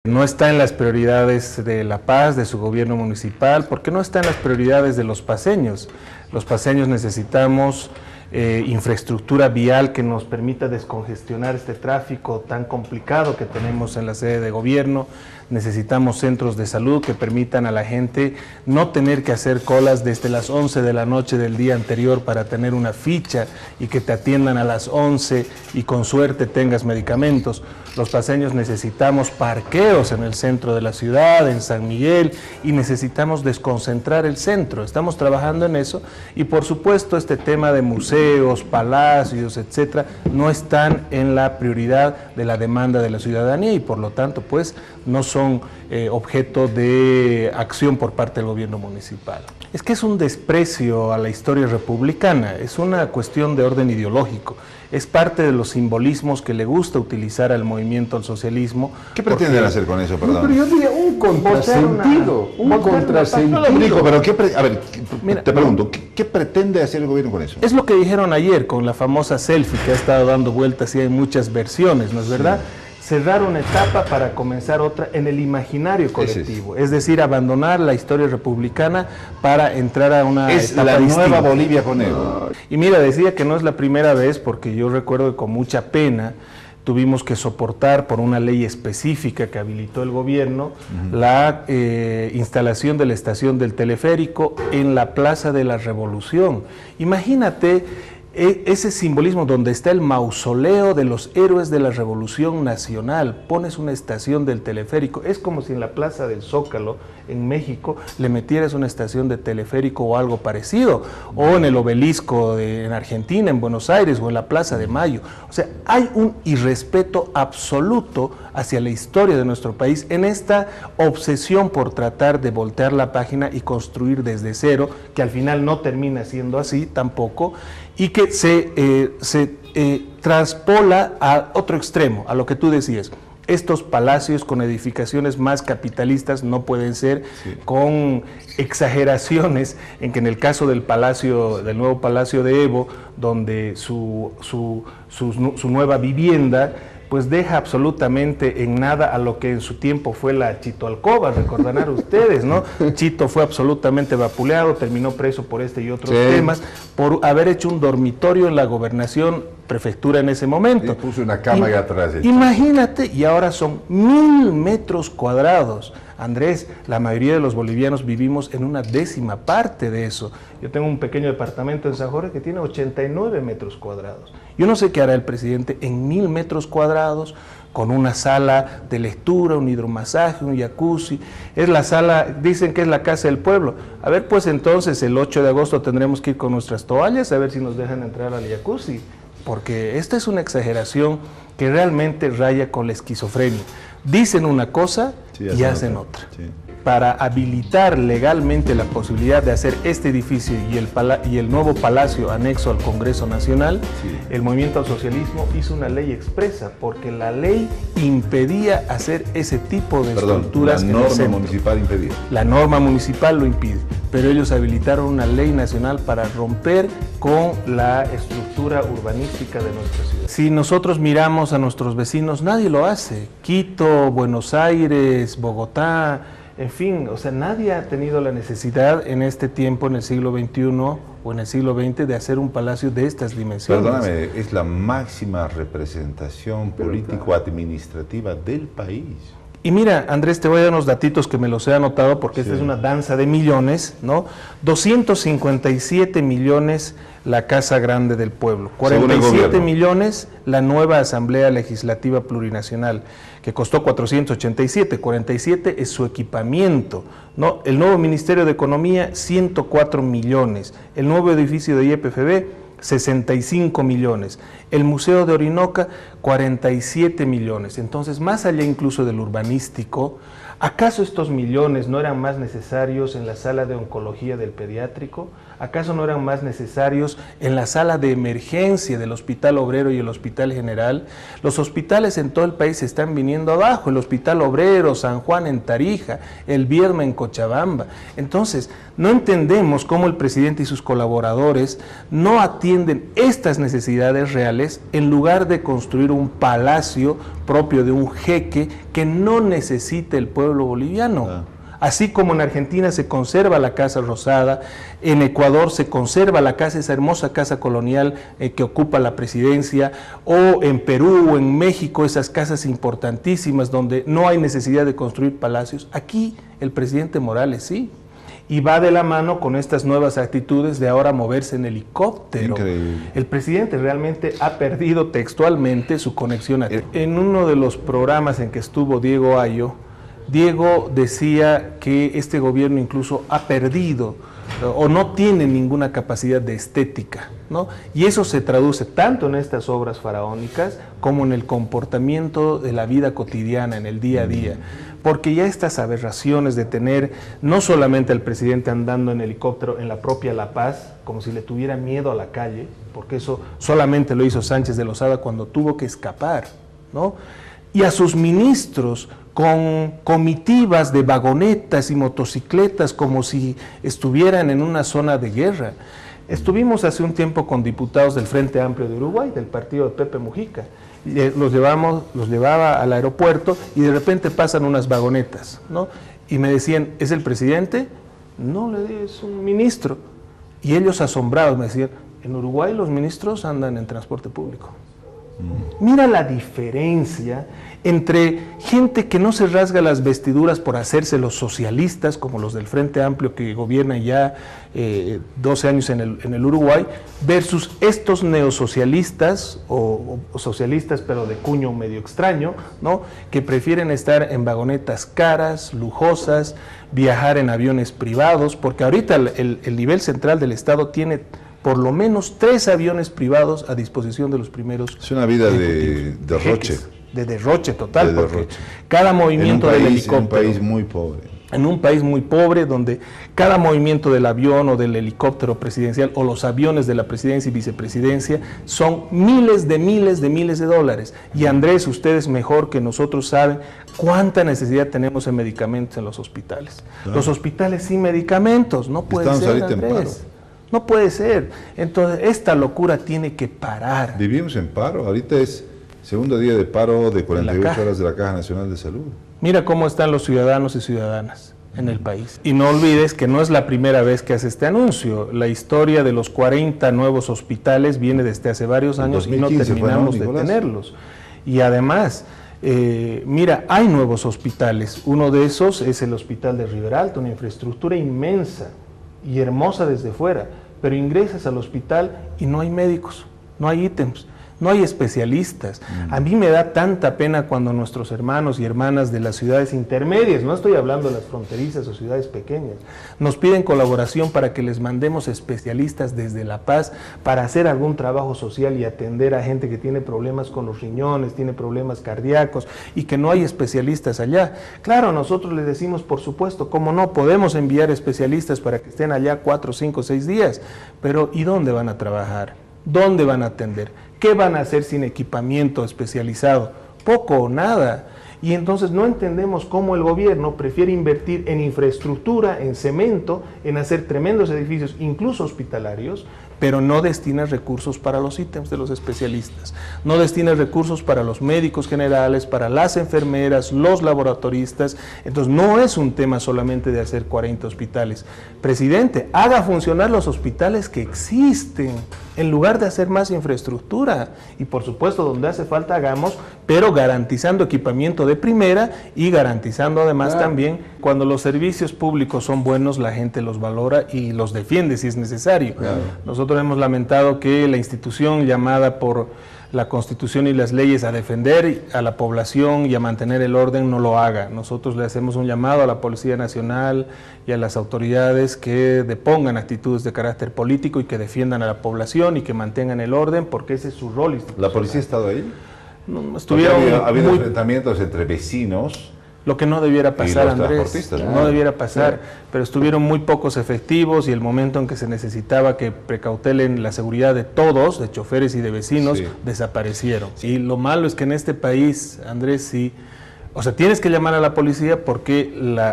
No está en las prioridades de La Paz, de su gobierno municipal, porque no está en las prioridades de los paceños. Los paceños necesitamos infraestructura vial que nos permita descongestionar este tráfico tan complicado que tenemos en la sede de gobierno. Necesitamos centros de salud que permitan a la gente no tener que hacer colas desde las 11 de la noche del día anterior para tener una ficha y que te atiendan a las 11 y con suerte tengas medicamentos. Los paceños necesitamos parqueos en el centro de la ciudad, en San Miguel, y necesitamos desconcentrar el centro. Estamos trabajando en eso y por supuesto este tema de museos, palacios, etcétera, no están en la prioridad de la demanda de la ciudadanía y por lo tanto pues no son objeto de acción por parte del gobierno municipal. Es que es un desprecio a la historia republicana, es una cuestión de orden ideológico, es parte de los simbolismos que le gusta utilizar al movimiento al socialismo. ¿Qué pretenden hacer con eso, perdón? No, pero yo diría un contrasentido, No lo digo, pero a ver, mira, te pregunto, ¿qué pretende hacer el gobierno con eso? Es lo que dijeron ayer con la famosa selfie que ha estado dando vueltas y hay muchas versiones, ¿no es verdad? Sí. Cerrar una etapa para comenzar otra en el imaginario colectivo, es decir, abandonar la historia republicana para entrar a una etapa distinta. Nueva Bolivia con Evo. Y mira, decía que no es la primera vez, porque yo recuerdo que con mucha pena tuvimos que soportar por una ley específica que habilitó el gobierno la instalación de la estación del teleférico en la Plaza de la Revolución. Imagínate ese simbolismo donde está el mausoleo de los héroes de la Revolución Nacional, pones una estación del teleférico, es como si en la Plaza del Zócalo, en México, le metieras una estación de teleférico o algo parecido, o en el Obelisco en Argentina, en Buenos Aires, o en la Plaza de Mayo. O sea, hay un irrespeto absoluto hacia la historia de nuestro país en esta obsesión por tratar de voltear la página y construir desde cero, que al final no termina siendo así tampoco, y que se traspola a otro extremo, a lo que tú decías. Estos palacios con edificaciones más capitalistas no pueden ser, con exageraciones en que en el caso del nuevo Palacio de Evo, donde su nueva vivienda pues deja absolutamente en nada a lo que en su tiempo fue la Chito Alcoba, recordarán ustedes, ¿no? Chito fue absolutamente vapuleado, terminó preso por este y otros temas, por haber hecho un dormitorio en la gobernación, prefectura en ese momento. Y puso una cama allá atrás. Imagínate, y ahora son 1000 metros cuadrados. Andrés, la mayoría de los bolivianos vivimos en una décima parte de eso. Yo tengo un pequeño departamento en San Jorge que tiene 89 metros cuadrados. Yo no sé qué hará el presidente en 1000 metros cuadrados, con una sala de lectura, un hidromasaje, un jacuzzi. Es la sala, dicen que es la casa del pueblo. A ver, pues entonces el 8 de agosto tendremos que ir con nuestras toallas a ver si nos dejan entrar al jacuzzi. Porque esta es una exageración que realmente raya con la esquizofrenia. Dicen una cosa y hacen otra. Para habilitar legalmente la posibilidad de hacer este edificio y el nuevo palacio anexo al Congreso Nacional, el movimiento al socialismo hizo una ley expresa, porque la ley impedía hacer ese tipo de estructuras. La norma municipal impedía. La norma municipal lo impide, pero ellos habilitaron una ley nacional para romper con la estructura urbanística de nuestra ciudad. Si nosotros miramos a nuestros vecinos, nadie lo hace. Quito, Buenos Aires, Bogotá, en fin, o sea, nadie ha tenido la necesidad en este tiempo, en el siglo XXI o en el siglo XX, de hacer un palacio de estas dimensiones. Perdóname, es la máxima representación político-administrativa del país. Y mira, Andrés, te voy a dar unos datitos que me los he anotado porque esta es una danza de millones, ¿no? 257 millones la Casa Grande del Pueblo, 47 millones la nueva Asamblea Legislativa Plurinacional, que costó 487, 47 es su equipamiento, ¿no? El nuevo Ministerio de Economía, 104 millones, el nuevo edificio de YPFB, 65 millones, el Museo de Orinoca, 47 millones. Entonces, más allá incluso del urbanístico, ¿acaso estos millones no eran más necesarios en la sala de oncología del pediátrico? ¿Acaso no eran más necesarios en la sala de emergencia del Hospital Obrero y el Hospital General? Los hospitales en todo el país están viniendo abajo, el Hospital Obrero, San Juan en Tarija, el Vierma en Cochabamba. Entonces, no entendemos cómo el presidente y sus colaboradores no atienden estas necesidades reales en lugar de construir un palacio propio de un jeque que no necesita el pueblo boliviano. Así como en Argentina se conserva la Casa Rosada, en Ecuador se conserva la casa, esa hermosa casa colonial que ocupa la presidencia, o en Perú o en México esas casas importantísimas donde no hay necesidad de construir palacios. Aquí el presidente Morales sí. Y va de la mano con estas nuevas actitudes de ahora moverse en helicóptero. Increíble. El presidente realmente ha perdido textualmente su conexión. En uno de los programas en que estuvo Diego Ayo, Diego decía que este gobierno incluso ha perdido o no tiene ninguna capacidad de estética, ¿no? Y eso se traduce tanto en estas obras faraónicas como en el comportamiento de la vida cotidiana, en el día a día. Porque ya estas aberraciones de tener no solamente al presidente andando en helicóptero en la propia La Paz, como si le tuviera miedo a la calle, porque eso solamente lo hizo Sánchez de Lozada cuando tuvo que escapar, ¿no? Y a sus ministros con comitivas de vagonetas y motocicletas como si estuvieran en una zona de guerra. Estuvimos hace un tiempo con diputados del Frente Amplio de Uruguay, del partido de Pepe Mujica. Los llevaba al aeropuerto y de repente pasan unas vagonetas, ¿no? Y me decían, ¿es el presidente? No, le digo, es un ministro. Y ellos asombrados me decían, en Uruguay los ministros andan en transporte público. Mira la diferencia entre gente que no se rasga las vestiduras por hacerse los socialistas, como los del Frente Amplio que gobiernan ya 12 años en el Uruguay, versus estos neosocialistas o socialistas pero de cuño medio extraño, ¿no? Que prefieren estar en vagonetas caras, lujosas, viajar en aviones privados, porque ahorita el nivel central del Estado tiene por lo menos 3 aviones privados a disposición de los primeros. Es una vida de derroche. De derroche total, porque cada movimiento del helicóptero. En un país muy pobre. En un país muy pobre, donde cada movimiento del avión o del helicóptero presidencial o los aviones de la presidencia y vicepresidencia son miles de dólares. Y Andrés, ustedes mejor que nosotros saben cuánta necesidad tenemos en medicamentos en los hospitales. Claro. Los hospitales sin medicamentos, no puede ser, Andrés. No puede ser. Entonces, esta locura tiene que parar. Vivimos en paro. Ahorita es segundo día de paro de 48 horas de la Caja Nacional de Salud. Mira cómo están los ciudadanos y ciudadanas en el país. Y no olvides que no es la primera vez que hace este anuncio. La historia de los 40 nuevos hospitales viene desde hace varios años y no terminamos de tenerlos. Y además, mira, hay nuevos hospitales. Uno de esos es el Hospital de Riberalta, una infraestructura inmensa y hermosa desde fuera, pero ingresas al hospital y no hay médicos, no hay ítems, no hay especialistas. A mí me da tanta pena cuando nuestros hermanos y hermanas de las ciudades intermedias, no estoy hablando de las fronterizas o ciudades pequeñas, nos piden colaboración para que les mandemos especialistas desde La Paz para hacer algún trabajo social y atender a gente que tiene problemas con los riñones, tiene problemas cardíacos y que no hay especialistas allá. Claro, nosotros les decimos, por supuesto, cómo no, podemos enviar especialistas para que estén allá 4, 5, 6 días, pero ¿y dónde van a trabajar? ¿Dónde van a atender? ¿Qué van a hacer sin equipamiento especializado? Poco o nada. Y entonces no entendemos cómo el gobierno prefiere invertir en infraestructura, en cemento, en hacer tremendos edificios, incluso hospitalarios, pero no destina recursos para los ítems de los especialistas, no destina recursos para los médicos generales, para las enfermeras, los laboratoristas. Entonces no es un tema solamente de hacer 40 hospitales. Presidente, haga funcionar los hospitales que existen, en lugar de hacer más infraestructura. Y por supuesto, donde hace falta hagamos, pero garantizando equipamiento de primera y garantizando además también, cuando los servicios públicos son buenos, la gente los valora y los defiende si es necesario. Nosotros hemos lamentado que la institución llamada por la Constitución y las leyes a defender a la población y a mantener el orden no lo haga. Nosotros le hacemos un llamado a la Policía Nacional y a las autoridades que depongan actitudes de carácter político y que defiendan a la población y que mantengan el orden, porque ese es su rol institucional. ¿La policía ha estado ahí? No, estuvieron ha habido enfrentamientos entre vecinos. lo que no debiera pasar, los Andrés, transportistas, no debiera pasar, pero estuvieron muy pocos efectivos y el momento en que se necesitaba que precautelen la seguridad de todos, de choferes y de vecinos, desaparecieron. Y lo malo es que en este país, Andrés, sí, o sea, tienes que llamar a la policía porque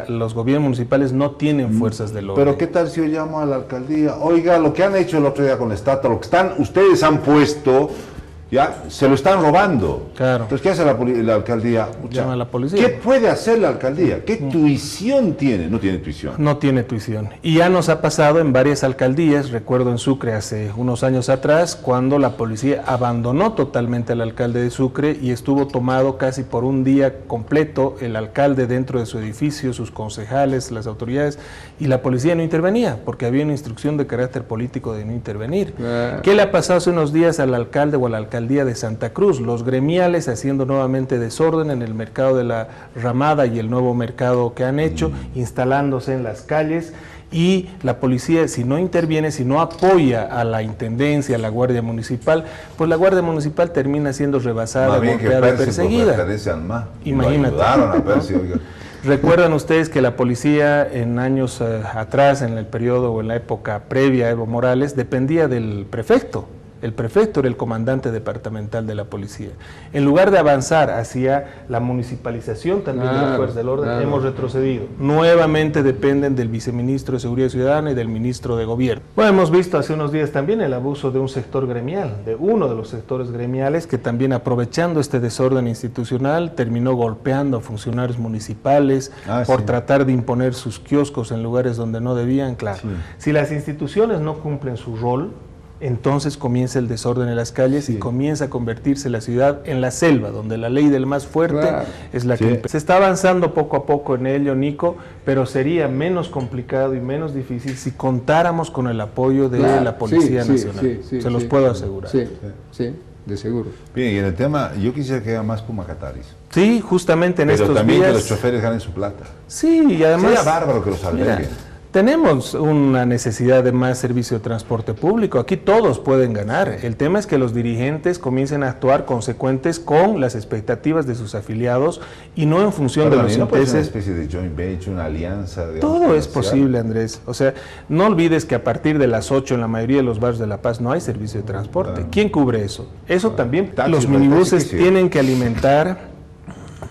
los gobiernos municipales no tienen fuerzas del orden. Pero ¿qué tal si yo llamo a la alcaldía? Oiga, lo que han hecho el otro día con la estatua, lo que ustedes han puesto, ya se lo están robando. Claro. Entonces, ¿qué hace la alcaldía? Llama a la policía. ¿Qué puede hacer la alcaldía? ¿Qué tuición tiene? No tiene tuición. No tiene tuición. Y ya nos ha pasado en varias alcaldías, recuerdo en Sucre hace unos años atrás, cuando la policía abandonó totalmente al alcalde de Sucre y estuvo tomado casi por un día completo el alcalde dentro de su edificio, sus concejales, las autoridades, y la policía no intervenía, porque había una instrucción de carácter político de no intervenir. ¿Qué le ha pasado hace unos días al alcalde o a la alcaldía de Santa Cruz? Los gremiales haciendo nuevamente desorden en el mercado de la Ramada y el nuevo mercado que han hecho, instalándose en las calles, y la policía, si no interviene, si no apoya a la intendencia, a la Guardia Municipal, pues la Guardia Municipal termina siendo rebasada, golpeada y perseguida. Imagínate. ¿Recuerdan ustedes que la policía en años atrás, en el periodo o en la época previa a Evo Morales, dependía del prefecto? El prefecto era el comandante departamental de la policía. En lugar de avanzar hacia la municipalización también de la fuerza del orden, hemos retrocedido. Nuevamente dependen del viceministro de Seguridad Ciudadana y del ministro de Gobierno. Bueno, hemos visto hace unos días también el abuso de un sector gremial, de uno de los sectores gremiales, que también, aprovechando este desorden institucional, terminó golpeando a funcionarios municipales por tratar de imponer sus kioscos en lugares donde no debían. Claro, si las instituciones no cumplen su rol, entonces comienza el desorden en las calles y comienza a convertirse la ciudad en la selva, donde la ley del más fuerte es la que... Se está avanzando poco a poco en ello, Nico, pero sería menos complicado y menos difícil si contáramos con el apoyo de la Policía Nacional. Se los puedo asegurar. Sí, de seguro. Bien, y en el tema, yo quisiera que haya más Pumacataris. Sí, justamente en estos días... Pero también que los choferes ganen su plata. Sí, y además... Sería bárbaro que los alberguen. Tenemos una necesidad de más servicio de transporte público. Aquí todos pueden ganar. El tema es que los dirigentes comiencen a actuar consecuentes con las expectativas de sus afiliados y no en función de los intereses. Una especie de joint venture, una alianza. Todo es posible, Andrés. O sea, no olvides que a partir de las 8 en la mayoría de los barrios de La Paz no hay servicio de transporte. ¿Quién cubre eso? Eso también. Los minibuses tienen que alimentar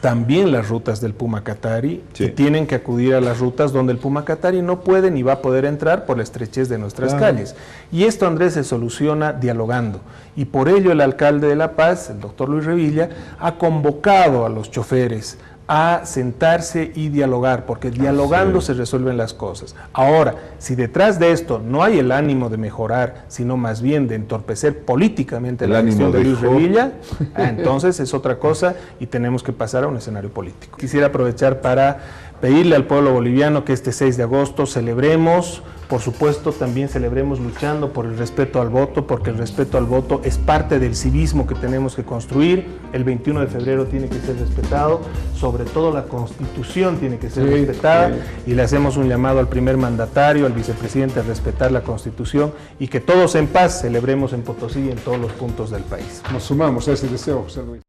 también las rutas del Pumacatari y tienen que acudir a las rutas donde el Pumacatari no puede ni va a poder entrar por la estrechez de nuestras calles. Y esto, Andrés, se soluciona dialogando. Y por ello el alcalde de La Paz, el doctor Luis Revilla, ha convocado a los choferes a sentarse y dialogar, porque dialogando se resuelven las cosas. Ahora, si detrás de esto no hay el ánimo de mejorar, sino más bien de entorpecer políticamente la gestión de Luis Revilla, entonces es otra cosa y tenemos que pasar a un escenario político. Quisiera aprovechar para pedirle al pueblo boliviano que este 6 de agosto celebremos, por supuesto también celebremos luchando por el respeto al voto, porque el respeto al voto es parte del civismo que tenemos que construir. El 21 de febrero tiene que ser respetado, sobre todo la Constitución tiene que ser respetada, y le hacemos un llamado al primer mandatario, al vicepresidente, a respetar la Constitución y que todos en paz celebremos en Potosí y en todos los puntos del país. Nos sumamos a ese deseo, José Luis.